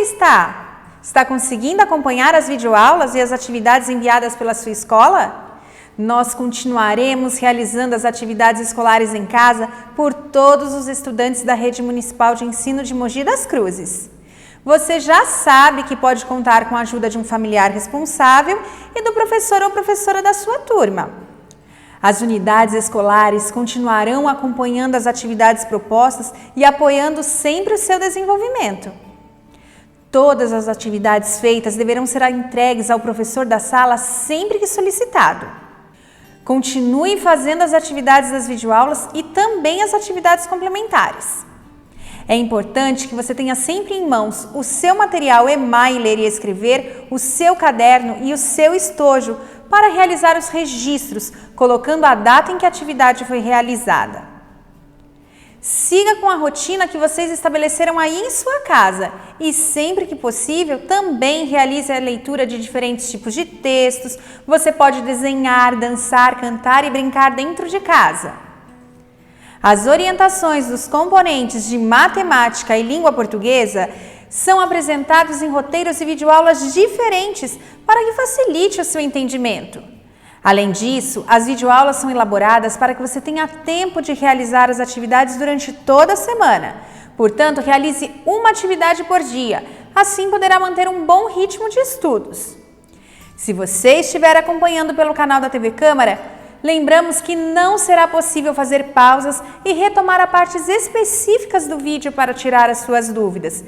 está? Está conseguindo acompanhar as videoaulas e as atividades enviadas pela sua escola? Nós continuaremos realizando as atividades escolares em casa por todos os estudantes da Rede Municipal de Ensino de Mogi das Cruzes. Você já sabe que pode contar com a ajuda de um familiar responsável e do professor ou professora da sua turma. As unidades escolares continuarão acompanhando as atividades propostas e apoiando sempre o seu desenvolvimento. Todas as atividades feitas deverão ser entregues ao professor da sala sempre que solicitado. Continue fazendo as atividades das videoaulas e também as atividades complementares. É importante que você tenha sempre em mãos o seu material EMAI Ler e Escrever, o seu caderno e o seu estojo para realizar os registros, colocando a data em que a atividade foi realizada. Siga com a rotina que vocês estabeleceram aí em sua casa e, sempre que possível, também realize a leitura de diferentes tipos de textos. Você pode desenhar, dançar, cantar e brincar dentro de casa. As orientações dos componentes de matemática e língua portuguesa são apresentados em roteiros e videoaulas diferentes para que facilite o seu entendimento. Além disso, as videoaulas são elaboradas para que você tenha tempo de realizar as atividades durante toda a semana. Portanto, realize uma atividade por dia, assim poderá manter um bom ritmo de estudos. Se você estiver acompanhando pelo canal da TV Câmara, lembramos que não será possível fazer pausas e retomar as partes específicas do vídeo para tirar as suas dúvidas.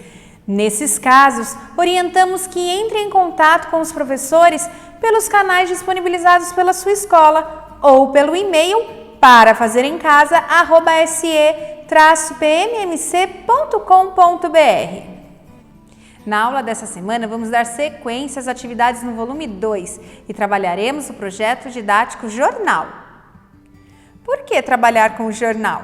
Nesses casos, orientamos que entre em contato com os professores pelos canais disponibilizados pela sua escola ou pelo e-mail para fazer em casa se-pmmc.com.br. Na aula dessa semana, vamos dar sequência às atividades no volume 2 e trabalharemos o projeto didático Jornal. Por que trabalhar com o jornal?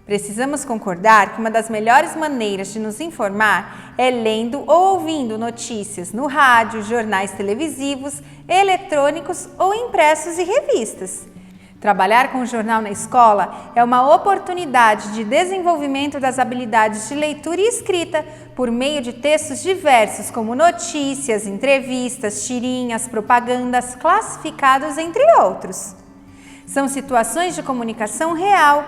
Precisamos concordar que uma das melhores maneiras de nos informar é lendo ou ouvindo notícias no rádio, jornais televisivos, eletrônicos ou impressos e revistas. Trabalhar com o jornal na escola é uma oportunidade de desenvolvimento das habilidades de leitura e escrita por meio de textos diversos como notícias, entrevistas, tirinhas, propagandas, classificados, entre outros. São situações de comunicação real,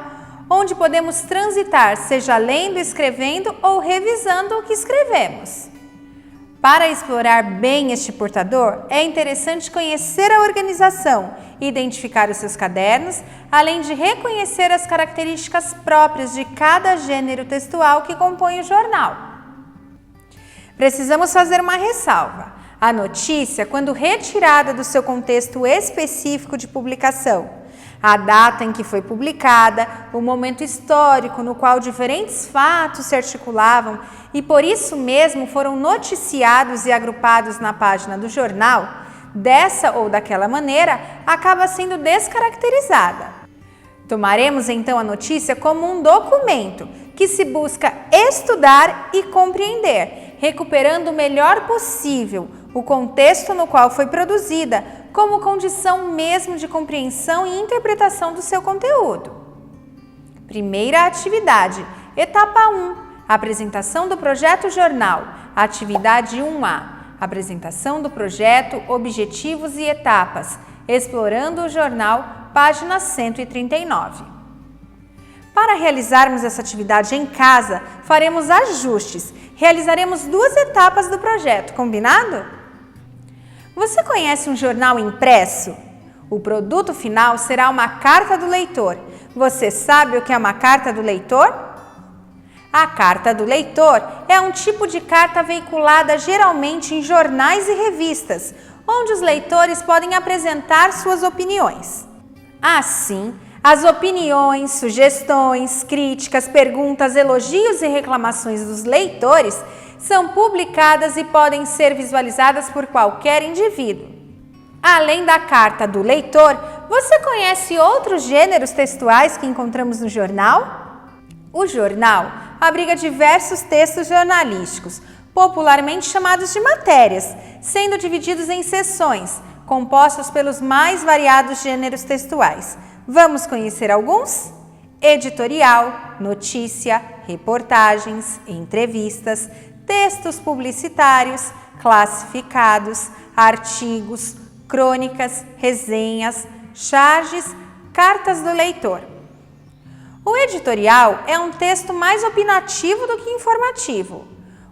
onde podemos transitar, seja lendo, escrevendo ou revisando o que escrevemos. Para explorar bem este portador, é interessante conhecer a organização, identificar os seus cadernos, além de reconhecer as características próprias de cada gênero textual que compõe o jornal. Precisamos fazer uma ressalva. A notícia, quando retirada do seu contexto específico de publicação, a data em que foi publicada, o momento histórico no qual diferentes fatos se articulavam e por isso mesmo foram noticiados e agrupados na página do jornal, dessa ou daquela maneira, acaba sendo descaracterizada. Tomaremos então a notícia como um documento que se busca estudar e compreender, recuperando o melhor possível o contexto no qual foi produzida, como condição mesmo de compreensão e interpretação do seu conteúdo. Primeira atividade, etapa 1, apresentação do projeto jornal, atividade 1A, apresentação do projeto, objetivos e etapas, explorando o jornal, página 139. Para realizarmos essa atividade em casa, faremos ajustes, realizaremos 2 etapas do projeto, combinado? Você conhece um jornal impresso? O produto final será uma carta do leitor. Você sabe o que é uma carta do leitor? A carta do leitor é um tipo de carta veiculada geralmente em jornais e revistas, onde os leitores podem apresentar suas opiniões. Assim, as opiniões, sugestões, críticas, perguntas, elogios e reclamações dos leitores são publicadas e podem ser visualizadas por qualquer indivíduo. Além da carta do leitor, você conhece outros gêneros textuais que encontramos no jornal? O jornal abriga diversos textos jornalísticos, popularmente chamados de matérias, sendo divididos em seções, compostos pelos mais variados gêneros textuais. Vamos conhecer alguns? Editorial, notícia, reportagens, entrevistas, textos publicitários, classificados, artigos, crônicas, resenhas, charges, cartas do leitor. O editorial é um texto mais opinativo do que informativo.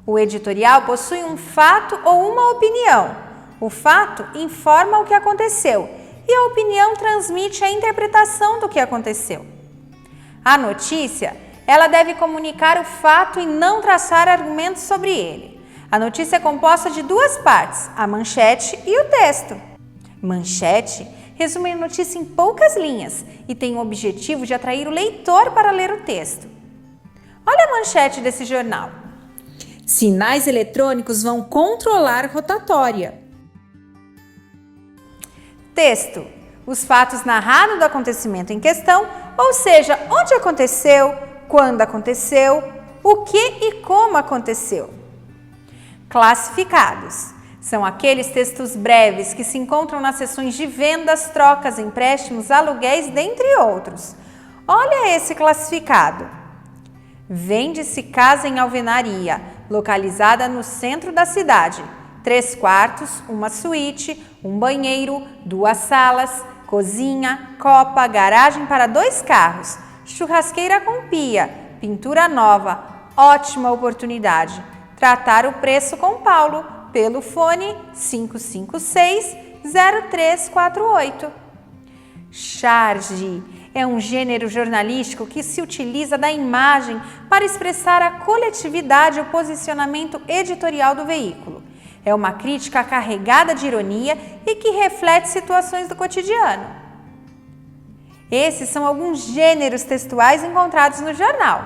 O editorial possui um fato ou uma opinião. O fato informa o que aconteceu e a opinião transmite a interpretação do que aconteceu. A notícia, ela deve comunicar o fato e não traçar argumentos sobre ele. A notícia é composta de duas partes, a manchete e o texto. Manchete resume a notícia em poucas linhas e tem o objetivo de atrair o leitor para ler o texto. Olha a manchete desse jornal. Sinais eletrônicos vão controlar rotatória. Texto. Os fatos narrados do acontecimento em questão, ou seja, onde aconteceu, quando aconteceu, o que e como aconteceu. Classificados. São aqueles textos breves que se encontram nas seções de vendas, trocas, empréstimos, aluguéis, dentre outros. Olha esse classificado. Vende-se casa em alvenaria, localizada no centro da cidade. 3 quartos, uma suíte, um banheiro, 2 salas, cozinha, copa, garagem para 2 carros, churrasqueira com pia, pintura nova, ótima oportunidade. Tratar o preço com Paulo pelo fone 556-0348. Charge é um gênero jornalístico que se utiliza da imagem para expressar a coletividade e o posicionamento editorial do veículo. É uma crítica carregada de ironia e que reflete situações do cotidiano. Esses são alguns gêneros textuais encontrados no jornal.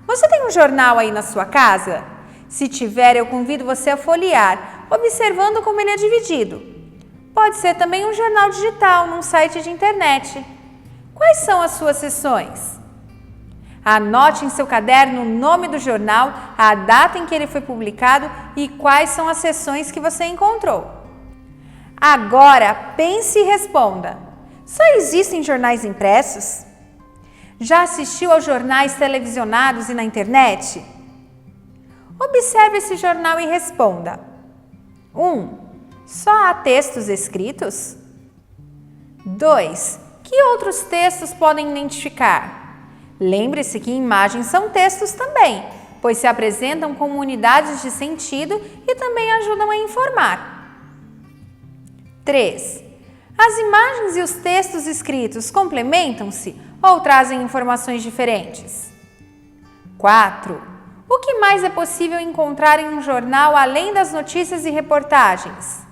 Você tem um jornal aí na sua casa? Se tiver, eu convido você a folhear, observando como ele é dividido. Pode ser também um jornal digital, num site de internet. Quais são as suas seções? Anote em seu caderno o nome do jornal, a data em que ele foi publicado e quais são as seções que você encontrou. Agora, pense e responda. Só existem jornais impressos? Já assistiu aos jornais televisionados e na internet? Observe esse jornal e responda. 1. Só há textos escritos? 2. Que outros textos podem identificar? Lembre-se que imagens são textos também, pois se apresentam como unidades de sentido e também ajudam a informar. 3. As imagens e os textos escritos complementam-se ou trazem informações diferentes? 4. O que mais é possível encontrar em um jornal além das notícias e reportagens?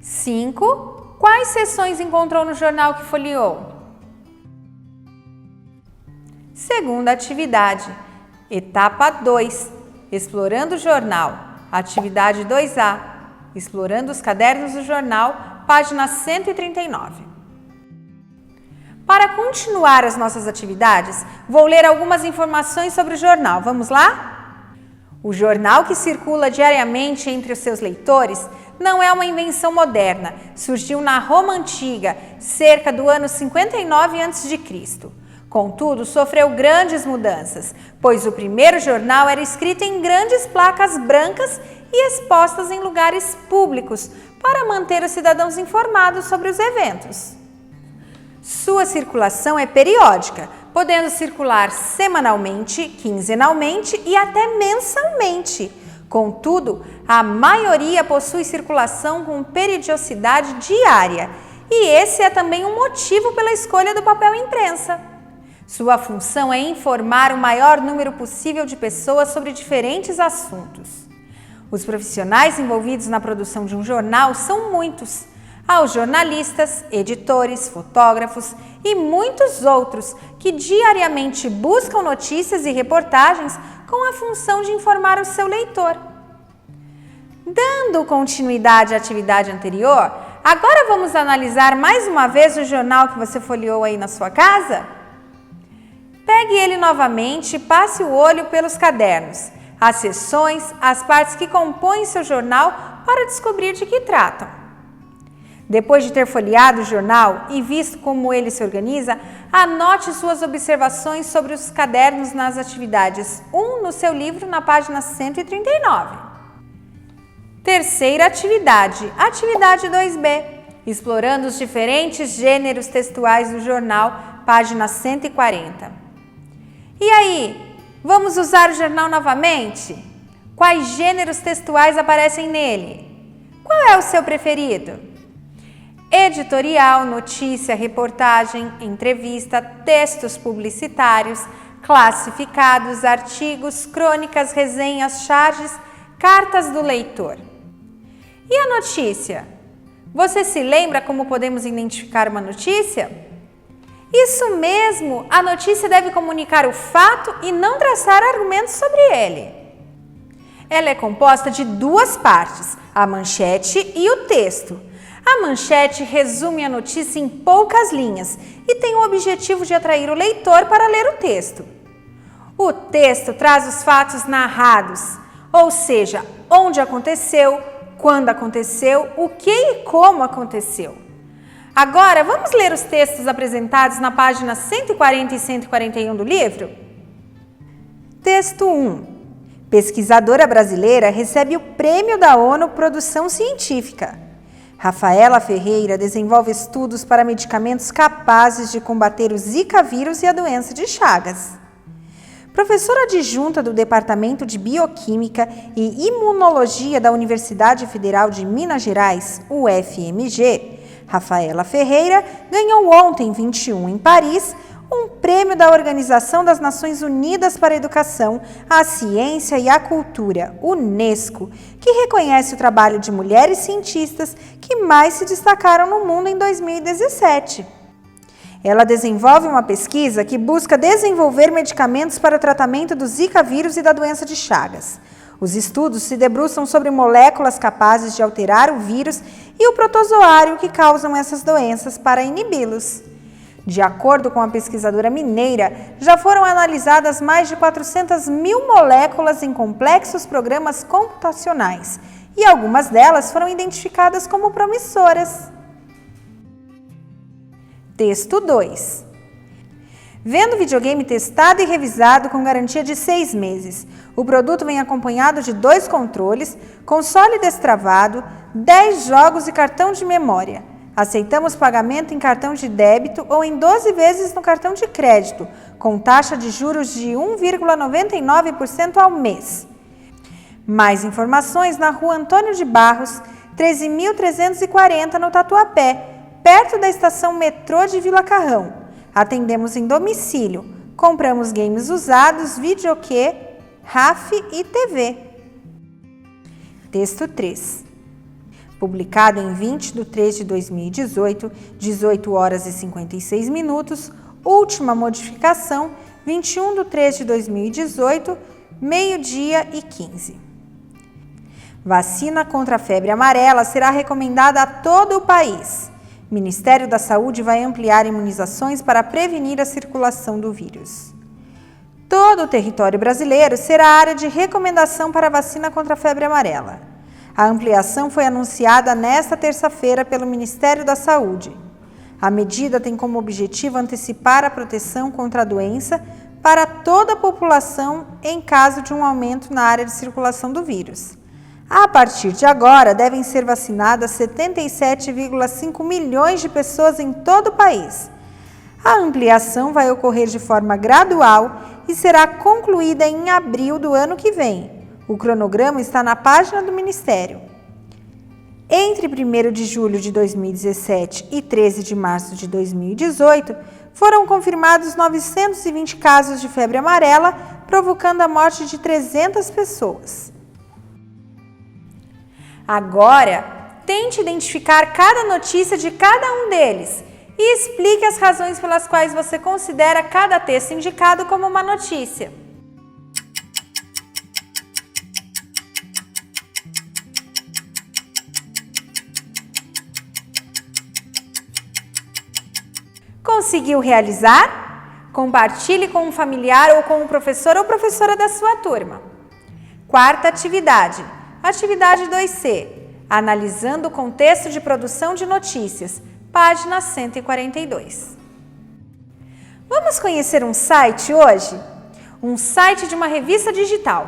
5. Quais seções encontrou no jornal que folheou? Segunda atividade, etapa 2, explorando o jornal, atividade 2A, explorando os cadernos do jornal, página 139. Para continuar as nossas atividades, vou ler algumas informações sobre o jornal. Vamos lá? O jornal que circula diariamente entre os seus leitores não é uma invenção moderna, surgiu na Roma Antiga, cerca do ano 59 a.C. Contudo, sofreu grandes mudanças, pois o primeiro jornal era escrito em grandes placas brancas e expostas em lugares públicos para manter os cidadãos informados sobre os eventos. Sua circulação é periódica, podendo circular semanalmente, quinzenalmente e até mensalmente. Contudo, a maioria possui circulação com periodicidade diária, e esse é também um motivo pela escolha do papel imprensa. Sua função é informar o maior número possível de pessoas sobre diferentes assuntos. Os profissionais envolvidos na produção de um jornal são muitos. Há os jornalistas, editores, fotógrafos e muitos outros que diariamente buscam notícias e reportagens com a função de informar o seu leitor. Dando continuidade à atividade anterior, agora vamos analisar mais uma vez o jornal que você folheou aí na sua casa? Pegue ele novamente e passe o olho pelos cadernos, as seções, as partes que compõem seu jornal para descobrir de que tratam. Depois de ter folheado o jornal e visto como ele se organiza, Anote suas observações sobre os cadernos nas atividades 1 no seu livro na página 139. Terceira atividade, atividade 2B, explorando os diferentes gêneros textuais do jornal, página 140. E aí, vamos usar o jornal novamente? Quais gêneros textuais aparecem nele? Qual é o seu preferido? Editorial, notícia, reportagem, entrevista, textos publicitários, classificados, artigos, crônicas, resenhas, charges, cartas do leitor. E a notícia? Você se lembra como podemos identificar uma notícia? Isso mesmo, a notícia deve comunicar o fato e não traçar argumentos sobre ele. Ela é composta de duas partes, a manchete e o texto. A manchete resume a notícia em poucas linhas e tem o objetivo de atrair o leitor para ler o texto. O texto traz os fatos narrados, ou seja, onde aconteceu, quando aconteceu, o que e como aconteceu. Agora, vamos ler os textos apresentados na página 140 e 141 do livro? Texto 1. Pesquisadora brasileira recebe o Prêmio da ONU Produção Científica. Rafaela Ferreira desenvolve estudos para medicamentos capazes de combater o Zika vírus e a doença de Chagas. Professora adjunta do Departamento de Bioquímica e Imunologia da Universidade Federal de Minas Gerais, UFMG, Rafaela Ferreira ganhou ontem, 21, em Paris, um prêmio da Organização das Nações Unidas para a Educação, a Ciência e a Cultura, UNESCO, que reconhece o trabalho de mulheres cientistas que mais se destacaram no mundo em 2017. Ela desenvolve uma pesquisa que busca desenvolver medicamentos para o tratamento do Zika vírus e da doença de Chagas. Os estudos se debruçam sobre moléculas capazes de alterar o vírus e o protozoário que causam essas doenças para inibi-los. De acordo com a pesquisadora mineira, já foram analisadas mais de 400 mil moléculas em complexos programas computacionais e algumas delas foram identificadas como promissoras. Texto 2. Vendo o videogame testado e revisado com garantia de 6 meses. O produto vem acompanhado de 2 controles, console destravado, 10 jogos e cartão de memória. Aceitamos pagamento em cartão de débito ou em 12 vezes no cartão de crédito, com taxa de juros de 1,99% ao mês. Mais informações na Rua Antônio de Barros, 13.340 no Tatuapé, perto da estação metrô de Vila Carrão. Atendemos em domicílio. Compramos games usados, videokê, RAF e TV. Texto 3. Publicado em 20/3/2018, 18 horas e 56 minutos. Última modificação, 21/3/2018, meio-dia e 15. Vacina contra a febre amarela será recomendada a todo o país. O Ministério da Saúde vai ampliar imunizações para prevenir a circulação do vírus. Todo o território brasileiro será área de recomendação para a vacina contra a febre amarela. A ampliação foi anunciada nesta terça-feira pelo Ministério da Saúde. A medida tem como objetivo antecipar a proteção contra a doença para toda a população em caso de um aumento na área de circulação do vírus. A partir de agora, devem ser vacinadas 77,5 milhões de pessoas em todo o país. A ampliação vai ocorrer de forma gradual e será concluída em abril do ano que vem. O cronograma está na página do Ministério. Entre 1º de julho de 2017 e 13 de março de 2018, foram confirmados 920 casos de febre amarela, provocando a morte de 300 pessoas. Agora, tente identificar cada notícia de cada um deles e explique as razões pelas quais você considera cada texto indicado como uma notícia. Conseguiu realizar? Compartilhe com um familiar ou com um professor ou professora da sua turma. Quarta atividade. Atividade 2C. Analisando o contexto de produção de notícias. Página 142. Vamos conhecer um site hoje? Um site de uma revista digital.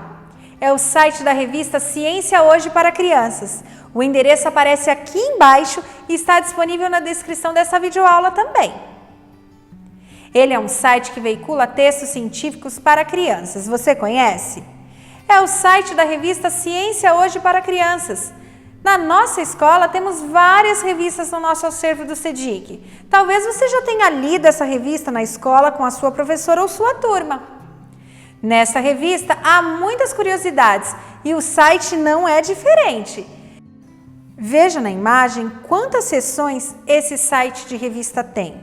É o site da revista Ciência Hoje para Crianças. O endereço aparece aqui embaixo e está disponível na descrição dessa videoaula também. Ele é um site que veicula textos científicos para crianças. Você conhece? É o site da revista Ciência Hoje para Crianças. Na nossa escola temos várias revistas no nosso acervo do CEDIC. Talvez você já tenha lido essa revista na escola com a sua professora ou sua turma. Nessa revista há muitas curiosidades e o site não é diferente. Veja na imagem quantas seções esse site de revista tem.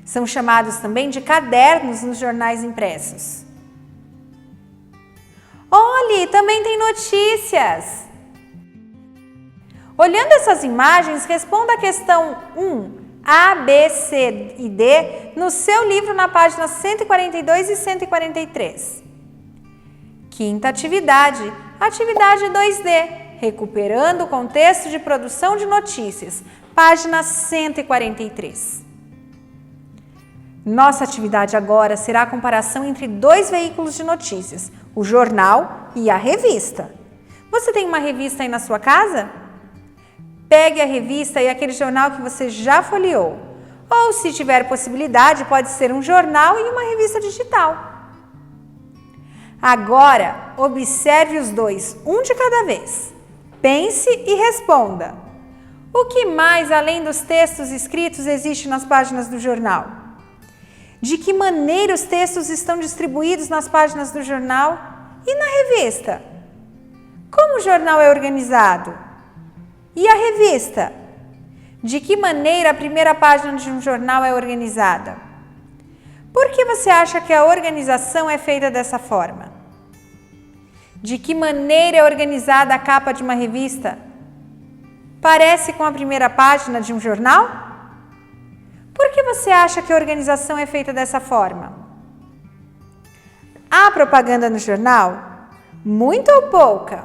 São chamados também de cadernos nos jornais impressos. Olhe, também tem notícias! Olhando essas imagens, responda a questão 1, A, B, C e D no seu livro na página 142 e 143. Quinta atividade, atividade 2D, recuperando o contexto de produção de notícias, página 143. Nossa atividade agora será a comparação entre dois veículos de notícias, o jornal e a revista. Você tem uma revista aí na sua casa? Pegue a revista e aquele jornal que você já folheou. Ou, se tiver possibilidade, pode ser um jornal e uma revista digital. Agora, observe os dois, um de cada vez. Pense e responda. O que mais, além dos textos escritos, existe nas páginas do jornal? De que maneira os textos estão distribuídos nas páginas do jornal e na revista? Como o jornal é organizado? E a revista? De que maneira a primeira página de um jornal é organizada? Por que você acha que a organização é feita dessa forma? De que maneira é organizada a capa de uma revista? Parece com a primeira página de um jornal? Por que você acha que a organização é feita dessa forma? Há propaganda no jornal? Muita ou pouca?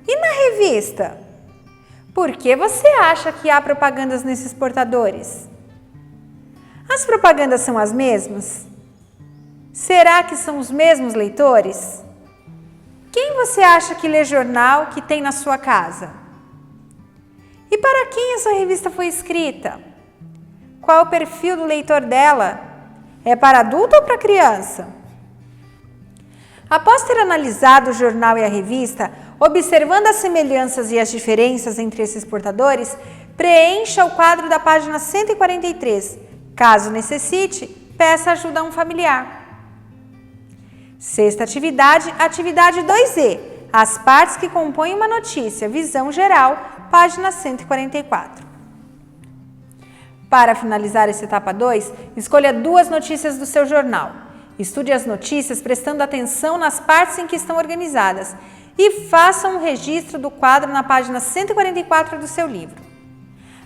E na revista? Por que você acha que há propagandas nesses portadores? As propagandas são as mesmas? Será que são os mesmos leitores? Quem você acha que lê jornal que tem na sua casa? E para quem essa revista foi escrita? Qual é o perfil do leitor dela? É para adulto ou para criança? Após ter analisado o jornal e a revista, observando as semelhanças e as diferenças entre esses portadores, preencha o quadro da página 143. Caso necessite, peça ajuda a um familiar. Sexta atividade, atividade 2E. As partes que compõem uma notícia, visão geral, página 144. Para finalizar essa etapa 2, escolha 2 notícias do seu jornal. Estude as notícias prestando atenção nas partes em que estão organizadas e faça um registro do quadro na página 144 do seu livro.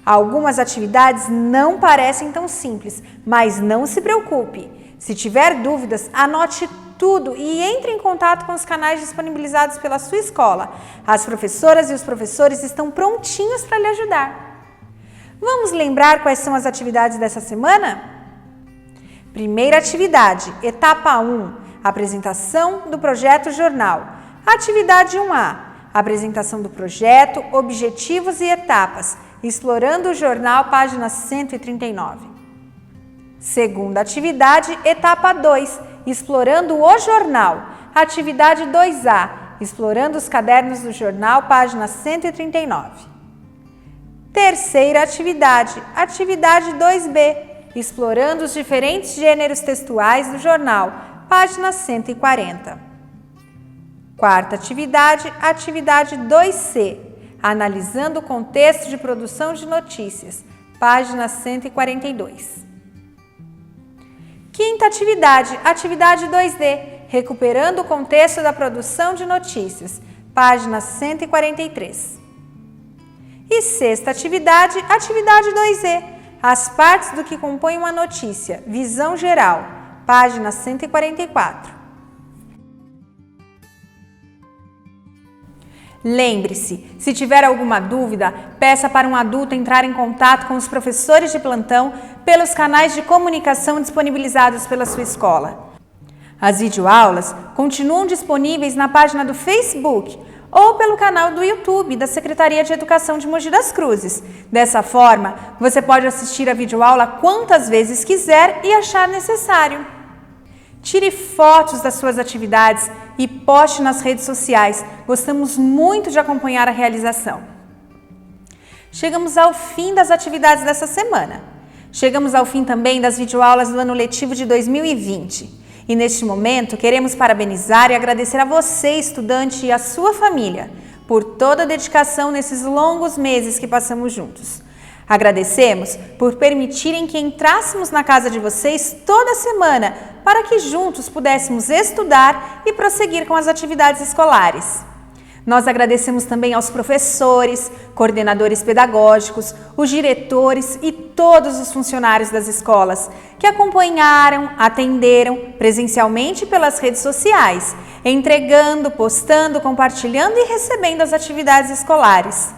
Algumas atividades não parecem tão simples, mas não se preocupe. Se tiver dúvidas, anote tudo e entre em contato com os canais disponibilizados pela sua escola. As professoras e os professores estão prontinhos para lhe ajudar. Vamos lembrar quais são as atividades dessa semana? Primeira atividade, etapa 1, apresentação do projeto jornal. Atividade 1A, apresentação do projeto, objetivos e etapas, explorando o jornal, página 139. Segunda atividade, etapa 2, explorando o jornal. Atividade 2A, explorando os cadernos do jornal, página 139. Terceira atividade, atividade 2B, explorando os diferentes gêneros textuais do jornal, página 140. Quarta atividade, atividade 2C, analisando o contexto de produção de notícias, página 142. Quinta atividade, atividade 2D, recuperando o contexto da produção de notícias, página 143. E sexta atividade, atividade 2E, as partes do que compõem uma notícia, visão geral, página 144. Lembre-se, se tiver alguma dúvida, peça para um adulto entrar em contato com os professores de plantão pelos canais de comunicação disponibilizados pela sua escola. As videoaulas continuam disponíveis na página do Facebook ou pelo canal do YouTube da Secretaria de Educação de Mogi das Cruzes. Dessa forma, você pode assistir a videoaula quantas vezes quiser e achar necessário. Tire fotos das suas atividades e poste nas redes sociais. Gostamos muito de acompanhar a realização. Chegamos ao fim das atividades dessa semana. Chegamos ao fim também das videoaulas do ano letivo de 2020. E neste momento queremos parabenizar e agradecer a você, estudante, e a sua família, por toda a dedicação nesses longos meses que passamos juntos. Agradecemos por permitirem que entrássemos na casa de vocês toda semana para que juntos pudéssemos estudar e prosseguir com as atividades escolares. Nós agradecemos também aos professores, coordenadores pedagógicos, os diretores e todos os funcionários das escolas que acompanharam, atenderam presencialmente pelas redes sociais, entregando, postando, compartilhando e recebendo as atividades escolares.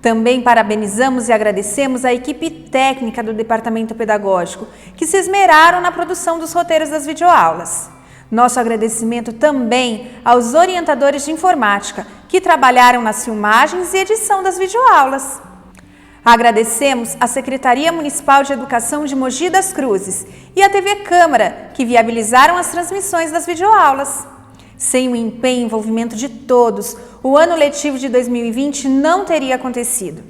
Também parabenizamos e agradecemos a equipe técnica do Departamento Pedagógico, que se esmeraram na produção dos roteiros das videoaulas. Nosso agradecimento também aos orientadores de informática, que trabalharam nas filmagens e edição das videoaulas. Agradecemos à Secretaria Municipal de Educação de Mogi das Cruzes e à TV Câmara, que viabilizaram as transmissões das videoaulas. Sem o empenho e envolvimento de todos, o ano letivo de 2020 não teria acontecido.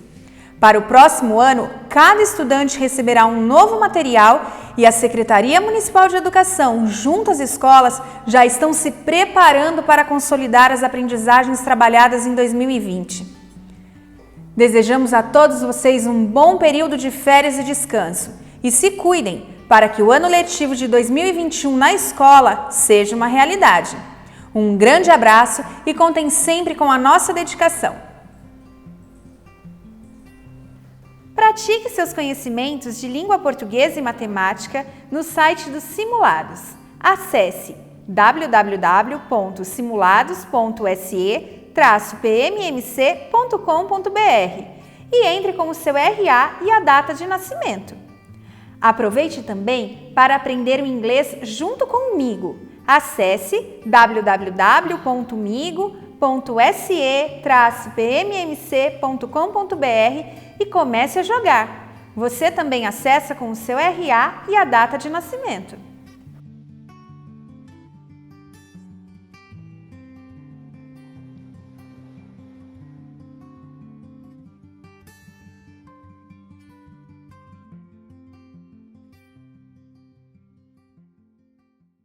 Para o próximo ano, cada estudante receberá um novo material e a Secretaria Municipal de Educação, junto às escolas, já estão se preparando para consolidar as aprendizagens trabalhadas em 2020. Desejamos a todos vocês um bom período de férias e descanso e se cuidem para que o ano letivo de 2021 na escola seja uma realidade. Um grande abraço e contem sempre com a nossa dedicação. Pratique seus conhecimentos de língua portuguesa e matemática no site dos Simulados. Acesse www.simulados.se-pmmc.com.br e entre com o seu RA e a data de nascimento. Aproveite também para aprender o inglês junto comigo. Acesse www.migo.se-pmmc.com.br e comece a jogar. Você também acessa com o seu RA e a data de nascimento.